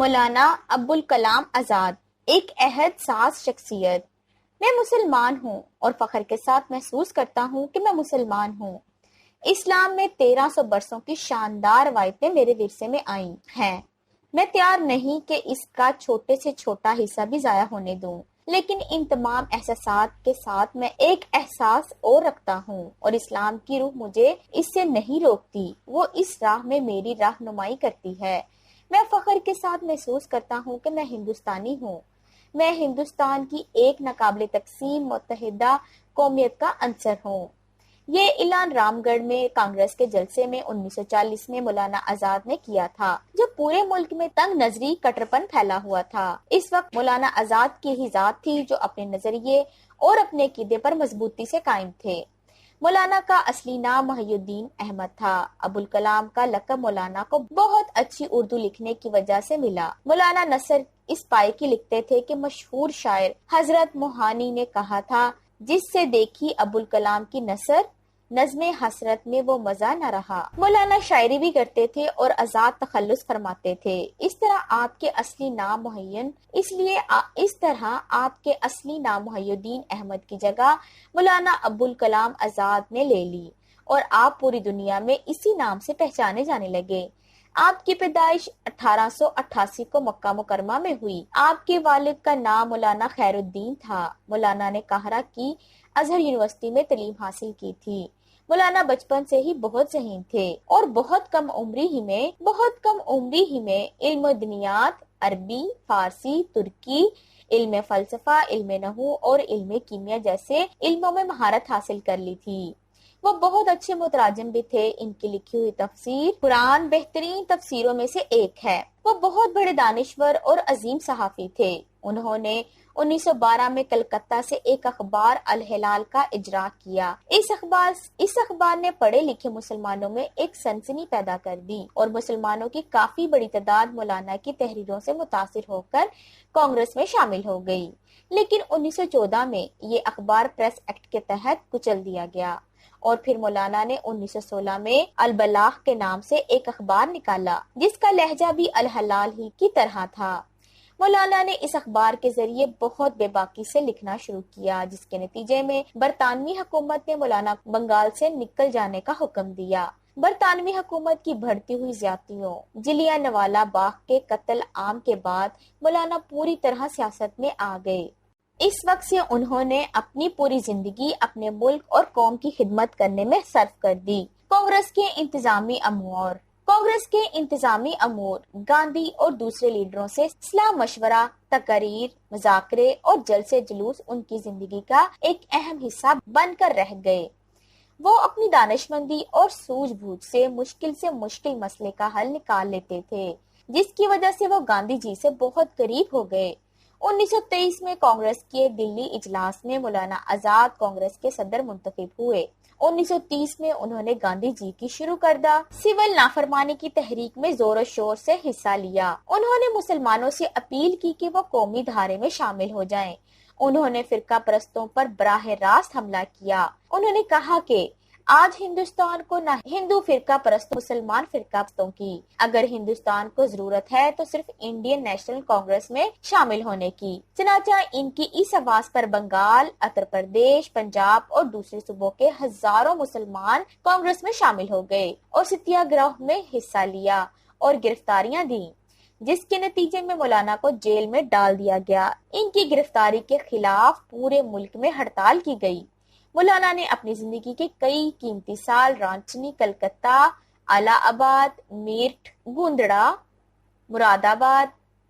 مولانا ابوالکلام آزاد ایک عہد ساز شخصیت۔ میں مسلمان ہوں اور فخر کے ساتھ محسوس کرتا ہوں کہ میں مسلمان ہوں۔ اسلام میں 1300 برسوں کی شاندار روایتیں میرے ورثے میں آئی ہیں۔ میں تیار نہیں کہ اس کا چھوٹے سے چھوٹا حصہ بھی ضائع ہونے دوں، لیکن ان تمام احساسات کے ساتھ میں ایک احساس اور رکھتا ہوں، اور اسلام کی روح مجھے اس سے نہیں روکتی، وہ اس راہ میں میری رہنمائی کرتی ہے۔ میں فخر کے ساتھ محسوس کرتا ہوں کہ میں ہندوستانی ہوں۔ میں ہندوستان کی ایک ناقابل تقسیم متحدہ قومیت کا عنصر ہوں۔ یہ اعلان رام گڑھ میں کانگریس کے جلسے میں 1940 میں مولانا آزاد نے کیا تھا، جب پورے ملک میں تنگ نظری کٹرپن پھیلا ہوا تھا۔ اس وقت مولانا آزاد کی ہی ذات تھی جو اپنے نظریے اور اپنے عقیدے پر مضبوطی سے قائم تھے۔ مولانا کا اصلی نام محی الدین احمد تھا۔ ابوالکلام کا لقب مولانا کو بہت اچھی اردو لکھنے کی وجہ سے ملا۔ مولانا نثر اس پائے کی لکھتے تھے کہ مشہور شاعر حضرت موہانی نے کہا تھا، جس سے دیکھی ابوالکلام کی نثر، نظم حسرت میں وہ مزہ نہ رہا۔ مولانا شاعری بھی کرتے تھے اور آزاد تخلص فرماتے تھے۔ اس طرح آپ کے اصلی نام محی الدین احمد کی جگہ مولانا ابوالکلام آزاد نے لے لی، اور آپ پوری دنیا میں اسی نام سے پہچانے جانے لگے۔ آپ کی پیدائش 1888 کو مکہ مکرمہ میں ہوئی۔ آپ کے والد کا نام مولانا خیر الدین تھا۔ مولانا نے قاہرہ کی ازہر یونیورسٹی میں تعلیم حاصل کی تھی۔ مولانا بچپن سے ہی بہت ذہین تھے اور بہت کم عمری ہی میں علم و دنیات، عربی، فارسی، ترکی، علم فلسفہ، علم نحو اور علم کیمیا جیسے علموں میں مہارت حاصل کر لی تھی۔ وہ بہت اچھے متراجم بھی تھے۔ ان کی لکھی ہوئی تفسیر قرآن بہترین تفسیروں میں سے ایک ہے۔ وہ بہت بڑے دانشور اور عظیم صحافی تھے۔ انہوں نے 1912 میں کلکتہ سے ایک اخبار الہلال کا اجرا کیا۔ اس اخبار نے پڑھے لکھے مسلمانوں میں ایک سنسنی پیدا کر دی، اور مسلمانوں کی کافی بڑی تعداد مولانا کی تحریروں سے متاثر ہو کر کانگریس میں شامل ہو گئی۔ لیکن 1914 میں یہ اخبار پریس ایکٹ کے تحت کچل دیا گیا، اور پھر مولانا نے 1916 میں البلاغ کے نام سے ایک اخبار نکالا، جس کا لہجہ بھی الہلال ہی کی طرح تھا۔ مولانا نے اس اخبار کے ذریعے بہت بے باکی سے لکھنا شروع کیا، جس کے نتیجے میں برطانوی حکومت نے مولانا بنگال سے نکل جانے کا حکم دیا۔ برطانوی حکومت کی بڑھتی ہوئی زیادتیوں، جلیانوالہ باغ کے قتل عام کے بعد مولانا پوری طرح سیاست میں آ گئے۔ اس وقت سے انہوں نے اپنی پوری زندگی اپنے ملک اور قوم کی خدمت کرنے میں صرف کر دی۔ کانگریس کے انتظامی امور گاندھی اور دوسرے لیڈروں سے صلاح مشورہ، تقاریر، مذاکرے اور جلسے جلوس ان کی زندگی کا ایک اہم حصہ بن کر رہ گئے۔ وہ اپنی دانشمندی اور سوجھ بوجھ سے مشکل مسئلے کا حل نکال لیتے تھے، جس کی وجہ سے وہ گاندھی جی سے بہت قریب ہو گئے۔ 1923 میں کانگریس کے دلی اجلاس میں مولانا آزاد کانگریس کے صدر منتخب ہوئے۔ 1930 میں انہوں نے گاندھی جی کی شروع کردہ سول نافرمانی کی تحریک میں زور و شور سے حصہ لیا۔ انہوں نے مسلمانوں سے اپیل کی کہ وہ قومی دھارے میں شامل ہو جائیں۔ انہوں نے فرقہ پرستوں پر براہ راست حملہ کیا۔ انہوں نے کہا کہ آج ہندوستان کو نہ ہندو فرقہ پرستوں مسلمان فرقہ پرستوں کی، اگر ہندوستان کو ضرورت ہے تو صرف انڈین نیشنل کانگریس میں شامل ہونے کی۔ چنانچہ ان کی اس آواز پر بنگال، اتر پردیش، پنجاب اور دوسرے صوبوں کے ہزاروں مسلمان کانگریس میں شامل ہو گئے اور ستیہ گرہ میں حصہ لیا اور گرفتاریاں دیں، جس کے نتیجے میں مولانا کو جیل میں ڈال دیا گیا۔ ان کی گرفتاری کے خلاف پورے ملک میں ہڑتال کی گئی۔ مولانا نے اپنی زندگی کے کئی قیمتی سال رانچی، کلکتہ، الہ آباد، میرٹھ، گوندڑا، مراد آباد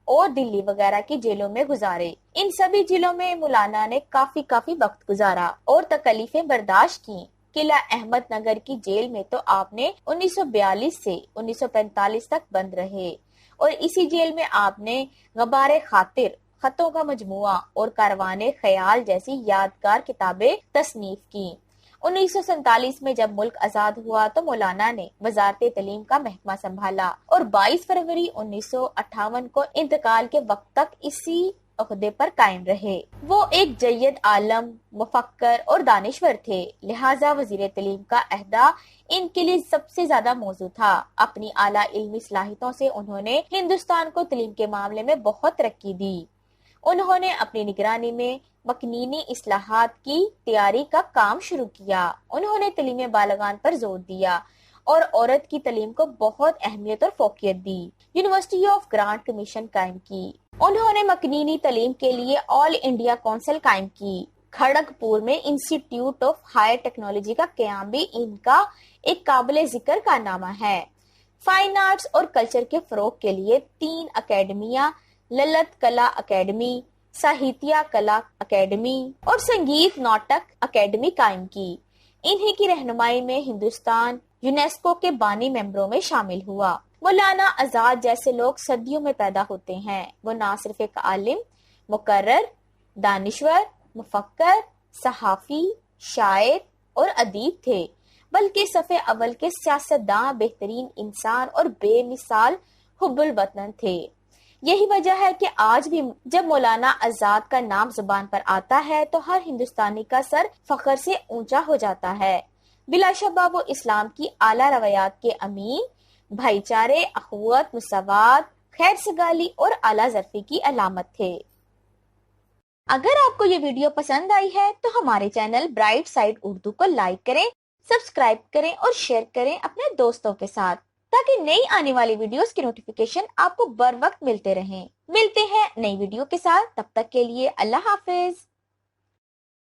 اور دلی وغیرہ کی جیلوں میں گزارے۔ ان سبھی جیلوں میں مولانا نے کافی وقت گزارا اور تکلیفیں برداشت کی۔ قلعہ احمد نگر کی جیل میں تو آپ نے 1942 سے 1945 تک بند رہے، اور اسی جیل میں آپ نے غبار خاطر، خطوں کا مجموعہ اور کاروان خیال جیسی یادگار کتابیں تصنیف کی۔ 1947 میں جب ملک آزاد ہوا تو مولانا نے وزارت تعلیم کا محکمہ سنبھالا، اور 22 فروری 1958 کو انتقال کے وقت تک اسی عہدے پر قائم رہے۔ وہ ایک جید عالم، مفکر اور دانشور تھے، لہٰذا وزیر تعلیم کا عہدہ ان کے لیے سب سے زیادہ موزوں تھا۔ اپنی اعلیٰ علمی صلاحیتوں سے انہوں نے ہندوستان کو تعلیم کے معاملے میں بہت ترقی دی۔ انہوں نے اپنی نگرانی میں مکنینی اصلاحات کی تیاری کا کام شروع کیا۔ انہوں نے تعلیم بالغان پر زور دیا اور عورت کی تعلیم کو بہت اہمیت اور فوقیت دی۔ یونیورسٹی آف گرانٹ کمیشن قائم کی۔ انہوں نے مکنینی تعلیم کے لیے آل انڈیا کونسل قائم کی۔ کھڑگپور میں انسٹیٹیوٹ آف ہائر ٹیکنالوجی کا قیام بھی ان کا ایک قابل ذکر کارنامہ ہے۔ فائن آرٹس اور کلچر کے فروغ کے لیے 3 اکیڈمیاں، للت کلا اکیڈمی، ساہتیہ کلا اکیڈمی اور سنگیت ناٹک اکیڈمی قائم کی۔ انہی کی رہنمائی میں ہندوستان یونیسکو کے بانی ممبروں میں شامل ہوا۔ مولانا آزاد جیسے لوگ صدیوں میں پیدا ہوتے ہیں۔ وہ نہ صرف ایک عالم، مقرر، دانشور، مفکر، صحافی، شاعر اور ادیب تھے، بلکہ صف اول کے سیاستداں، بہترین انسان اور بے مثال حب الوطن تھے۔ یہی وجہ ہے کہ آج بھی جب مولانا آزاد کا نام زبان پر آتا ہے تو ہر ہندوستانی کا سر فخر سے اونچا ہو جاتا ہے۔ بلا شبہ وہ اسلام کی اعلیٰ روایات کے امین، بھائی چارے، اخوت، مساوات، خیر سگالی اور اعلیٰ ظرفی کی علامت تھے۔ اگر آپ کو یہ ویڈیو پسند آئی ہے تو ہمارے چینل برائٹ سائڈ اردو کو لائک کریں، سبسکرائب کریں اور شیئر کریں اپنے دوستوں کے ساتھ، تاکہ نئی آنے والی ویڈیوز کی نوٹیفیکیشن آپ کو بر وقت ملتے رہیں۔ ملتے ہیں نئی ویڈیو کے ساتھ، تب تک کے لیے اللہ حافظ۔